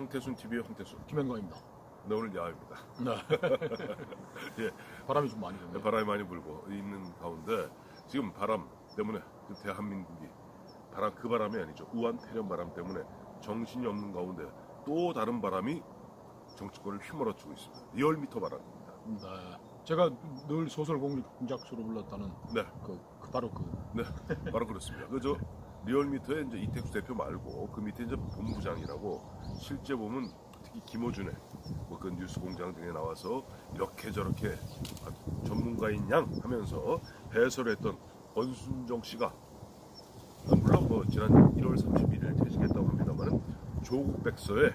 황태순 TV의 황태순. 김현광입니다. 네, 오늘 야외입니다. 네. 예, 바람이 좀 많이 부네요. 바람이 많이 불고 있는 가운데 지금 바람 때문에 대한민국이 그 바람이 아니죠. 우한 태련 바람 때문에 정신이 없는 가운데 또 다른 바람이 정치권을 휘몰아치고 있습니다. 리얼미터 바람입니다. 네. 제가 늘 소설 공작소로 불렀다는 네, 바로 네, 바로 그렇습니다. 그저 리얼미터의 이제 이택수 대표 말고 그 밑에 이제 본부장이라고 실제 보면 특히 김어준의 그 뉴스공장 등에 나와서 이렇게 저렇게 전문가인 양 하면서 해설했던 권순정 씨가 물론 지난 1월 31일 퇴직했다고 합니다만 조국 백서에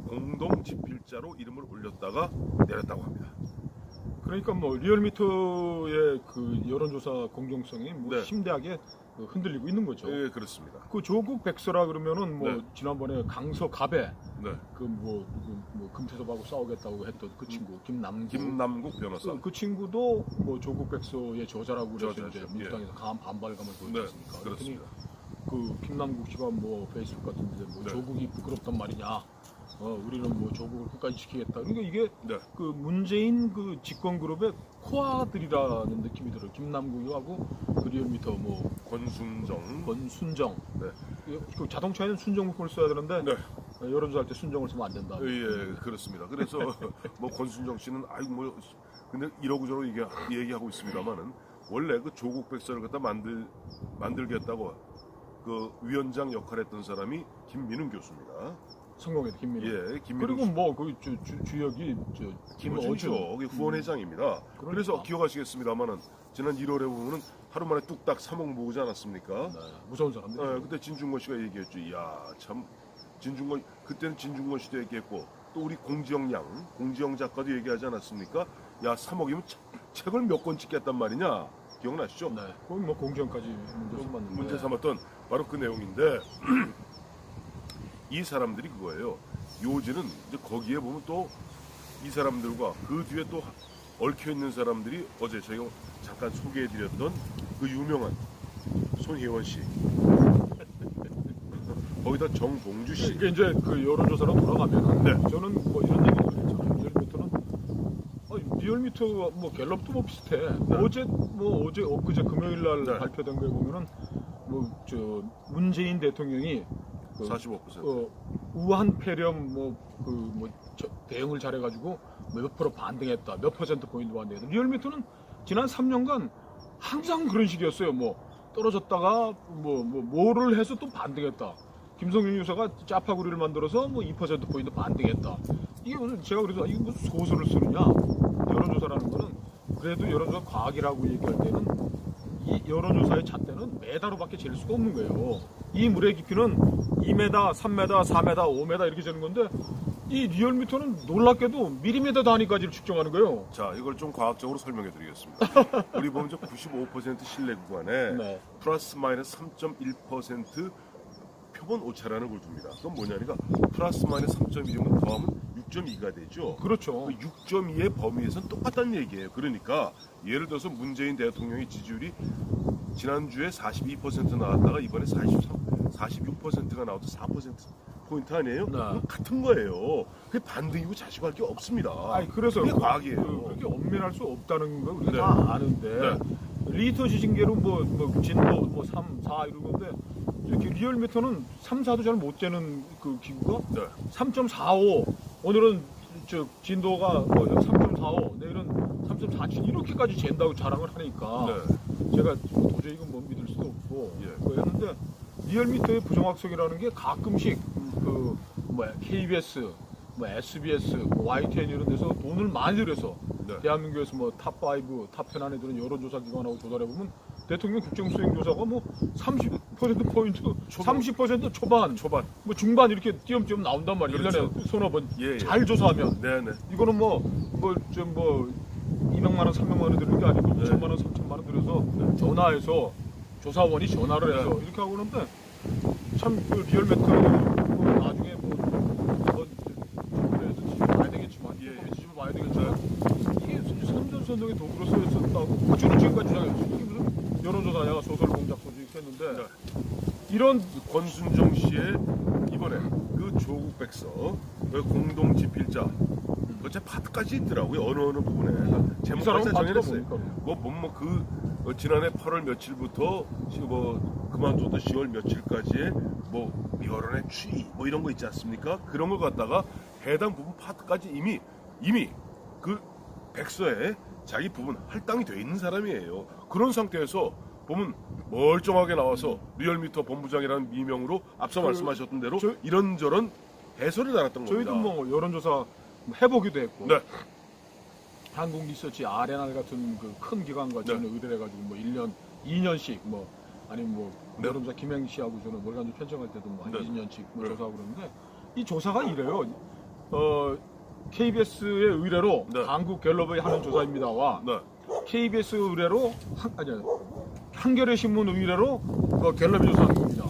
공동 집필자로 이름을 올렸다가 내렸다고 합니다. 그러니까 리얼미터의 그 여론조사 공정성이 네. 심대하게 흔들리고 있는 거죠. 네, 그렇습니다. 그 조국 백서라 그러면은 네. 지난번에 강서갑에 네, 금태섭하고 싸우겠다고 했던 그 친구 김남국 변호사. 그 친구도 조국 백서의 저자라고 그래서 저자죠. 이제 민주당에서 강한 반발감을 보였지 네, 않습니까? 그랬더니 그렇습니다. 그 김남국 씨가 페이스북 같은 데 네. 조국이 부끄럽단 말이냐. 우리는 조국을 끝까지 지키겠다. 그러니까 이게 네, 그 문재인 그 집권 그룹의 코아들이라는 느낌이 들어요. 김남국하고 그 리얼미터 권순정. 네. 그 자동차에는 순정목을 써야 되는데 네. 여론조사할 때 순정을 쓰면 안 된다. 예, 그렇습니다. 그래서 권순정 씨는 근데 이러고 저러고 얘기하고 있습니다만은 원래 그 조국 백서를 갖다 만들겠다고 그 위원장 역할했던 사람이 김민웅 교수입니다. 성공회도 김민웅. 예, 김민웅. 그리고 그 주역이 김어준이죠. 후원회장입니다. 그래서 기억하시겠습니다만은 지난 1월에 보면은 하루 만에 뚝딱 3억 모으지 않았습니까? 네, 무서운 사람들. 그때 진중권 씨가 얘기했죠. 이야, 참 그때는 진중권 씨도 얘기했고 또 우리 공지영 작가도 얘기하지 않았습니까? 야, 3억이면 책을 몇 권 찍겠단 말이냐? 기억나시죠? 네, 거기 공정까지 문제 삼았던 바로 그 내용인데 이 사람들이 그거예요. 요지는 이제 거기에 보면 또 이 사람들과 그 뒤에 또 얽혀 있는 사람들이 어제 저희가 잠깐 소개해드렸던 그 유명한 손혜원 씨, 거기다 정봉주 씨. 이게 이제 그 여론조사로 돌아가면 네. 저는 이런 얘기를 했잖아요. 리얼미터는 리얼미터 갤럽도 비슷해. 네. 어제 엊그제 금요일 날 네. 발표된 거에 보면은 문재인 대통령이 45%. 우한 폐렴 대응을 잘해가지고 몇 프로 반등했다, 몇 퍼센트 포인트 반등했다. 리얼미터는 지난 3년간 항상 그런 식이었어요. 떨어졌다가 뭐를 해서 또 반등했다. 김성윤 유서가 짜파구리를 만들어서 2% 포인트 반등했다. 이게 제가 그래서 이게 무슨 소설을 쓰느냐? 여론조사라는 거는 그래도 여론조사 과학이라고 얘기할 때는 이 여론조사의 잣대는 메다로밖에 잴 수가 없는 거예요. 이 물의 깊이는 2m, 3m, 4m, 5m 이렇게 재는 건데 이 리얼미터는 놀랍게도 밀리미터 단위까지를 측정하는 거예요. 자, 이걸 좀 과학적으로 설명해 드리겠습니다. 우리 보면 95% 신뢰 구간에 네. 플러스 마이너스 3.1% 표본 오차라는 걸 둡니다. 그건 뭐냐니까 플러스 마이너스 3.1이면 더하면 6.2가 되죠. 그렇죠. 그 6.2의 범위에서는 똑같다는 얘기예요. 그러니까 예를 들어서 문재인 대통령의 지지율이 지난주에 42% 나왔다가 이번에 46%가 나와도 4%포인트 아니에요? 네. 같은 거예요. 그게 반등이고 자식할 게 없습니다. 그래서 그게 과학이에요. 그렇게 엄밀할 수 없다는 걸 우리가 네. 다 아는데 리터 지진계로 진도 3, 4 이런 건데 이렇게 리얼미터는 3, 4도 잘 못 재는 그 기구가 3.45 오늘은 진도가 3.45 내일은 3.47 이렇게까지 잰다고 자랑을 하니까 제가 도저히 이건 믿을 수도 없고 그랬는데 리얼미터의 부정확성이라는 게 가끔씩 KBS, SBS, YTN 이런 데서 돈을 많이 들여서 대한민국에서 탑5, 탑10 안에 드는 여론조사 기관하고 조사를 해보면 대통령 국정수행조사가 30%포인트, 30% 초반, 중반 이렇게 띄엄띄엄 나온단 말이에요. 그렇죠. 1년에 서너 번 예. 잘 조사하면. 네네. 이거는 200만 원, 300만 원 드는 게 아니고 2천만 원, 3천만 원 들여서 전화해서 조사원이 전화를 해서 이렇게 하고 있는데 참 리얼미터 나중에 봐야 되겠지만 집을 봐야 되겠지만 이게 선전선동의 도구로서 했었다고 저는 지금까지 주장했어요. 이게 무슨 여론조사냐 소설 공작 소식 했는데 이런 권순정 씨의 이번에 그 그 조국 백서 그 공동 집필자 제 파트까지 있더라고요. 어느 부분에 이 제목까지 사람은 다 파트가 정해놨어요. 뭡니까? 지난해 8월 며칠부터 그만두던 10월 며칠까지의 여론의 추이 이런 거 있지 않습니까? 그런 걸 갖다가 해당 부분 파트까지 이미 그 백서에 자기 부분 할당이 돼 있는 사람이에요. 그런 상태에서 보면 멀쩡하게 나와서 리얼미터 본부장이라는 미명으로 앞서 말씀하셨던 대로 이런저런 해설을 달았던 겁니다. 저희도 뭐 여론조사 해보기도 했고 네. 한국 리서치 아레나 같은 그 큰 기관과 저는 의뢰를 해가지고 1년, 2년씩 아니면 네. 여론조사 김행 씨하고 저는 월간조 편성할 때도 한 네. 2년씩 네. 조사하고 그러는데 이 조사가 이래요. KBS의 의뢰로 네. 한국 갤럽이 하는 조사입니다와 네. KBS 의뢰로 한겨레 신문 의뢰로 갤럽이 조사하는 겁니다.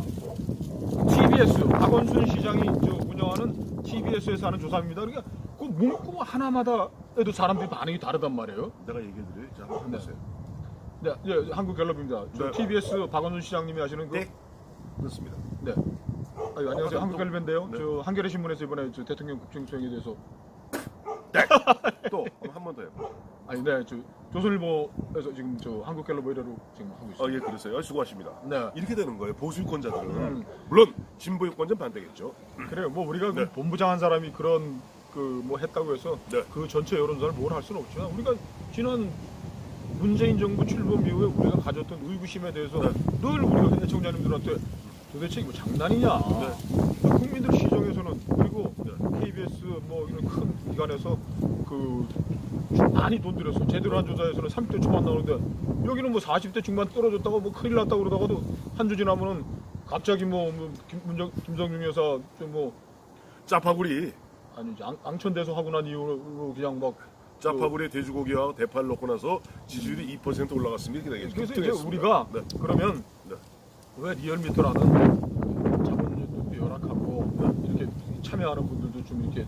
TBS 박원순 시장이 운영하는 TBS에서 하는 조사입니다. 그러니까 그 문구 하나마다 에도 사람들이 반응이 다르단 말이에요. 내가 얘기해드려요. 자, 한번 네. 보세요. 네, 한국 갤럽입니다. 네. TBS 박원순 시장님이 하시는 그 네. 그렇습니다. 네. 안녕하세요. 한국 갤럽인데요. 네. 저 한겨레 신문에서 이번에 대통령 국정 수행에 대해서 또 한 번 더 해봐. 조선일보에서 지금 한국 갤럽 의뢰로 지금 하고 있습니다. 예, 그러세요. 수고하십니다. 네. 이렇게 되는 거예요. 보수 유권자들은 물론 진보 유권자는 반대겠죠. 그래요. 우리가 네. 본부장 한 사람이 그런 했다고 해서 네. 그 전체 여론조사를 뭘 할 수는 없지만 우리가 지난 문재인 정부 출범 이후에 우리가 가졌던 의구심에 대해서 늘 우리가 애청자님들한테 도대체 이거 장난이냐? 국민들 시정에서는 그리고 KBS 이런 큰 기관에서 많이 돈 들여서 제대로 한 조사에서는 30대 초반 나오는데 여기는 40대 중반 떨어졌다가 큰일 났다고 그러다가도 한 주 지나면은 갑자기 김성윤 여사 짜파구리 아니지 앙천대소 하고 난 이후로 그냥 짜파구리에 돼지고기와 대파를 넣고 나서 지지율이 2% 올라갔습니다. 이렇게 되겠죠. 그래서 이제 우리가 그러면 네. 왜 리얼미터라는 자본주의도 열악하고 이렇게 참여하는 분들도 좀 이렇게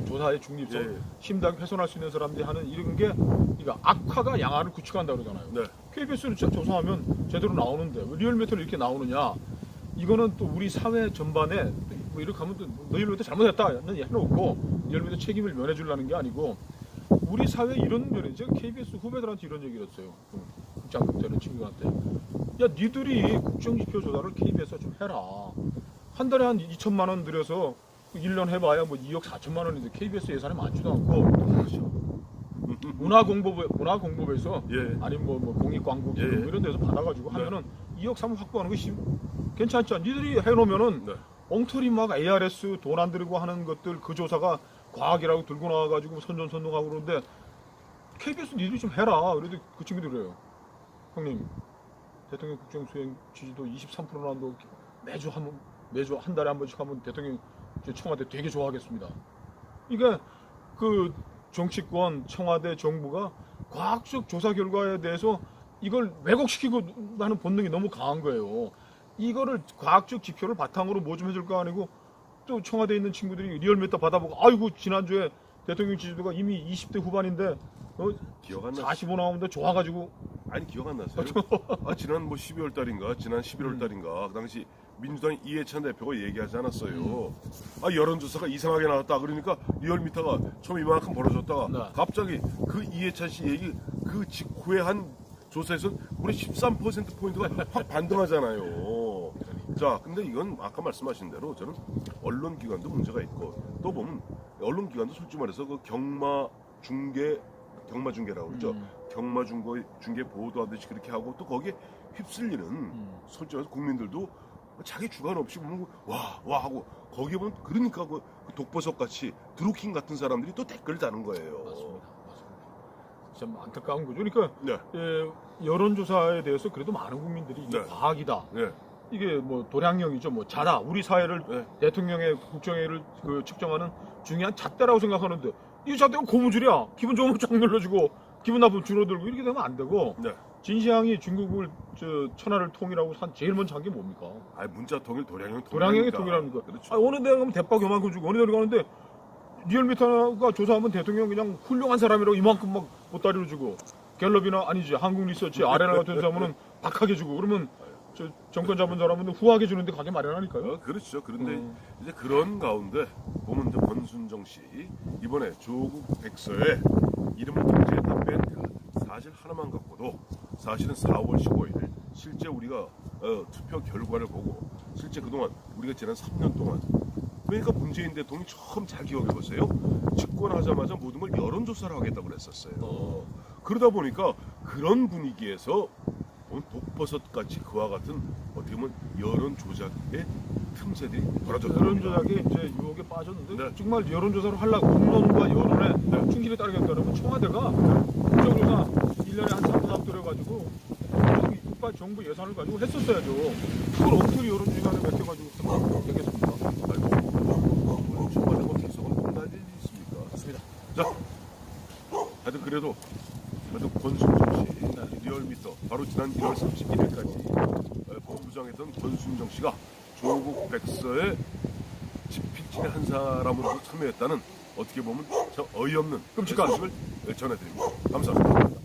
조사의 중립성 예. 심하게 훼손할 수 있는 사람들이 하는 이런 게 악화가 양화를 구축한다 그러잖아요. 네. KBS를 조사하면 제대로 나오는데 왜 리얼미터는 이렇게 나오느냐? 이거는 또 우리 사회 전반에 이렇게 하면 또 리얼미터 잘못했다는 해놓고 리얼미터 책임을 면해주려는 게 아니고 우리 사회 이런 면에 제가 KBS 후배들한테 이런 얘기를 했어요. 국장급 되는 친구한테 야 니들이 국정지표 조사를 KBS가 좀 해라. 한 달에 한 2천만 원 들여서 1년 해봐야 2억 4천만 원인데 KBS 예산이 많지도 않고 문화공보부에서 예. 아니면 공익광고 예. 이런 데서 받아가지고 하면은 2억 3억 확보하는 거 괜찮지 않아? 니들이 해놓으면은 엉터리 ARS 돈 안 들이고 하는 것들 그 조사가 과학이라고 들고 나와가지고 선전선동하고 그러는데 KBS 니들이 좀 해라. 그래도 그 친구들이 그래요. 형님 대통령 국정 수행 지지도 23% 난도 매주 한 달에 한 번씩 하면 대통령 청와대 되게 좋아하겠습니다. 이게 정치권 청와대 정부가 과학적 조사 결과에 대해서 이걸 왜곡시키고 하는 본능이 너무 강한 거예요. 이거를 과학적 지표를 바탕으로 뭐 좀 해줄까 아니고 또 청와대에 있는 친구들이 리얼미터 받아보고 아이고 지난주에 대통령 지지도가 이미 20대 후반인데 기억 안 나요? 45 나오는데 좋아가지고 아니 기억 안 나세요? 지난 12월 달인가 지난 11월 달인가 그 당시 민주당 이해찬 대표가 얘기하지 않았어요. 여론조사가 이상하게 나왔다. 그러니까 리얼미터가 처음 이만큼 벌어졌다가 갑자기 그 이해찬 씨 얘기 그 직후에 한 조사에서 우리 13%포인트가 확 반등하잖아요. 자, 근데 이건 아까 말씀하신 대로 저는 언론기관도 문제가 있고 또 보면 언론기관도 솔직히 말해서 그 경마중계라고 그러죠. 경마중계 보도하듯이 그렇게 하고 또 거기에 휩쓸리는 솔직히 말해서 국민들도 자기 주관 없이 보면 와 하고 거기에 보면 그러니까 그 독버섯 같이 드루킹 같은 사람들이 또 댓글 다는 거예요. 맞습니다. 참 안타까운 거죠. 그러니까 네. 여론조사에 대해서 그래도 많은 국민들이 이게 과학이다. 네. 이게 도량령이죠. 자다. 우리 사회를 대통령의 국정회의를 측정하는 중요한 잣대라고 생각하는데 이 잣대가 고무줄이야. 기분 좋으면 쫙 눌러주고 기분 나쁘면 줄어들고 이렇게 되면 안 되고 진시황이 중국을 천하를 통일하고 제일 먼저 한 게 뭡니까? 문자 통일 도량형 도량형의 통일합니까? 그렇죠. 어느 데 가면 대박 요만큼 주고 어느 데 가는데 리얼미터가 조사하면 대통령 그냥 훌륭한 사람이라고 이만큼 보따리로 주고 갤럽이나 아니지 한국 리서치 아레나 같은 데서 하면은 박하게 주고 그러면 저 정권 잡은 사람은 후하게 주는데 가게 마련하니까요. 그렇죠. 그런데 이제 그런 가운데 보면 이제 권순정 씨 이번에 조국 백서에 이름을 통째다 뺀 그 사실 하나만 갖고도 사실은 4월 15일 실제 우리가 투표 결과를 보고 실제 그동안 우리가 지난 3년 동안 그러니까 문재인 대통령이 처음 잘 기억해 보세요. 집권하자마자 모든 걸 여론조사를 하겠다고 그랬었어요. 그러다 보니까 그런 분위기에서 독버섯같이 그와 같은 어떻게 보면 여론 조작의 틈새들이 벌어졌다. 여론 조작이 이제 유혹에 빠졌는데 네. 정말 여론 조사를 하려고 언론과 여론에 충실히 따르겠다면 청와대가 국정조사 1년에 한 3분 들여가지고 국가 정부 예산을 가지고 했었어야죠. 그걸 엉터리 여론 조작에 맡겨가지고 하면 되겠습니까? 아이고, 청와대 뭐 대성은 혼날 일이 있습니까? 맞습니다. 자, 하여튼 그래도 권순정 씨 리얼미터 바로 지난 1월 31일까지 본부장했던 권순정 씨가 조국 백서의 집필진의 한 사람으로 참여했다는 어떻게 보면 참 어이없는 끔찍한 소식을 전해드립니다. 감사합니다.